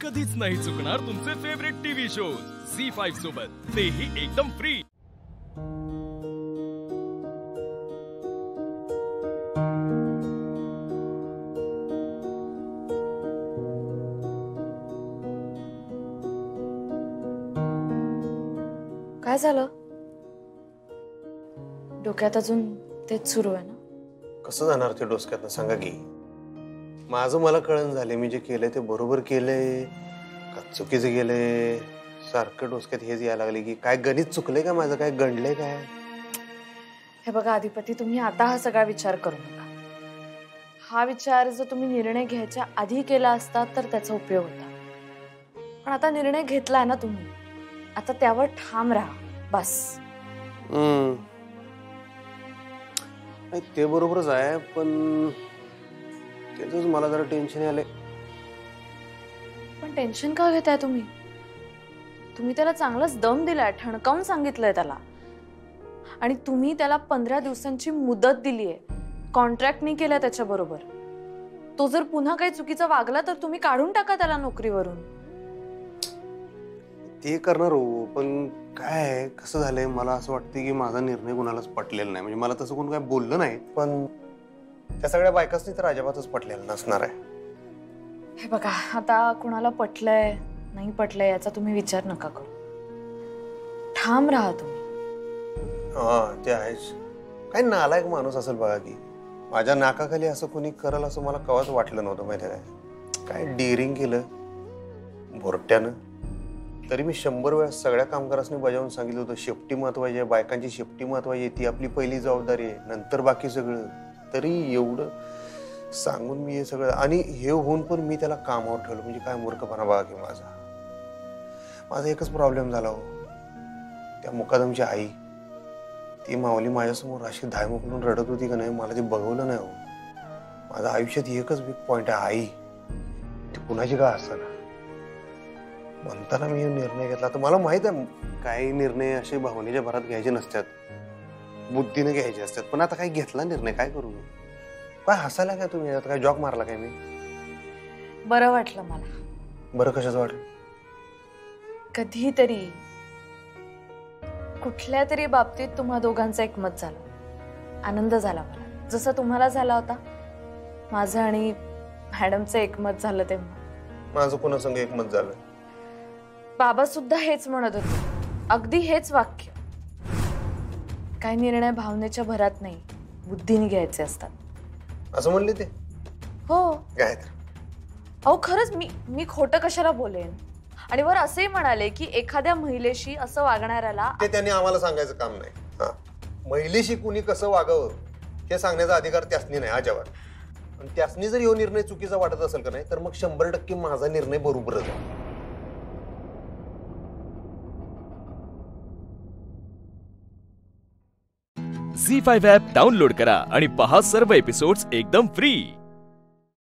कधीच नाही चुकणार तुमचे फेवरेट टीव्ही शोज झी5 सोबत, तेही एकदम फ्री। काय झालं? डोक्यात अजून तेच सुरू आहे ना? कसं जाणार ते डोसक्यातनं सांगा की? माझं मला कळण झाले, मी जे केलंय ते बरोबर केलंय का चुकीचं केलंय? सारखं डोसक्यात हेच यायला लागले की काय गणित चुकलंय का माझं, काय गणलंय काय? हे बघा अधिपती, तुम्ही आता हा सगळा विचार करू नका। हा विचार जर तुम्ही निर्णय घ्यायच्या आधी केला असता तर त्याचा उपयोग होता, पण आता निर्णय घेतलाय ना तुम्ही, आता त्यावर ठाम राहा बस। नाही ते बरोबरच आहे, पण त्याचंच मला जरा टेन्शन आलंय। पण टेन्शन का घेताय तुम्ही? तुम्ही त्याला चांगलाच दम दिलाय, ठणकावून सांगितलंय त्याला, आणि तुम्ही त्याला 15 दिवसांची मुदत दिलीये, कॉन्ट्रॅक्ट नाही केला त्याच्या बरोबर। तो जर पुन्हा काही चुकीचा वागला तर तुम्ही काढून टाका त्याला नोकरीवरून। ते करणार हो, पण काय कसं झालंय, मला असं वाटतं की माझा निर्णय कोणालाच पटलेला नाही। म्हणजे मला तसं कोण काय बोललं नाही, पण त्या सगळ्या बायकांनी तर अजिबातच पटलेलं नसणार आहे। हे बघा, आता कोणाला पटलंय नाही पटलंय याचा तुम्ही विचार नका करू, ठाम राहा तुम्ही। हा ते आहेच। काय नालायक माणूस असेल बघा की, माझ्या नाकाखाली असं कोणी करल असं मला कवाच वाटलं नव्हतं। माहिती काय काय डिअरिंग केलं भोरट्यानं। तरी मी 100 वेळा सगळ्या कामगारांनी बजावून सांगितलं होतं, शेफ्टी महत्वाची आहे, बायकांची शेफ्टी महत्वाची आहे, ती आपली पहिली जबाबदारी आहे, नंतर बाकी सगळं। तरी एवढं सांगून मी हे सगळं, आणि हे होऊन पण मी त्याला कामावर ठेवलं, म्हणजे काय मूर्खपणा बघा की माझा एकच प्रॉब्लेम झाला हो, त्या मुकादमची आई, ती माऊली माझ्यासमोर अशी धायमुख म्हणून रडत होती का नाही, मला ते बघवलं नाही हो। माझ्या आयुष्यात एकच बिग पॉइंट आहे, आई, ती कुणाची का असताना म्हणताना मी निर्णय घेतला। तर मला माहित आहे काही निर्णय असे भावनेच्या भरात घ्यायचे नसतात, बुद्धीने घ्यायचे असतात, पण आता काही घेतला निर्णय, काय करू मी? काय हसायला काय तुम्ही? आता काय जॉक मारला काय मी? बरं वाटलं मला। बरं कशाचं वाटलं? कधीतरी कुठल्या तरी बाबतीत तुम्हा दोघांचं एकमत झालं, आनंद झाला मला, जसं तुम्हाला झाला होता। माझं आणि मॅडमचं एकमत झालं तेव्हा। माझं कोणा संग एकमत झालं? बाबा सुद्धा हेच म्हणत होते, अगदी हेच वाक्य। काही निर्णय भावनेच्या भरात नाही, बुद्धीने घ्यायचे असतात, असं म्हणले ते? हो काय तर अहो खरंच, मी खोटं कशाला बोलेन? आणि वर असेही म्हणाले की एखाद्या महिलेशी असं वागणाऱ्याला, ते त्यांनी आम्हाला सांगायचं काम नाही। हा, महिलेशी कुणी कसं वागावं हे सांगण्याचा अधिकार त्यासनी नाही अजिबात। आणि त्यासनी जर हा निर्णय चुकीचा वाटत असेल का नाही, तर मग 100% माझा निर्णय बरोबरच आहे। झी5 ॲप डाउनलोड करा आणि पहा सर्व एपिसोड्स एकदम फ्री।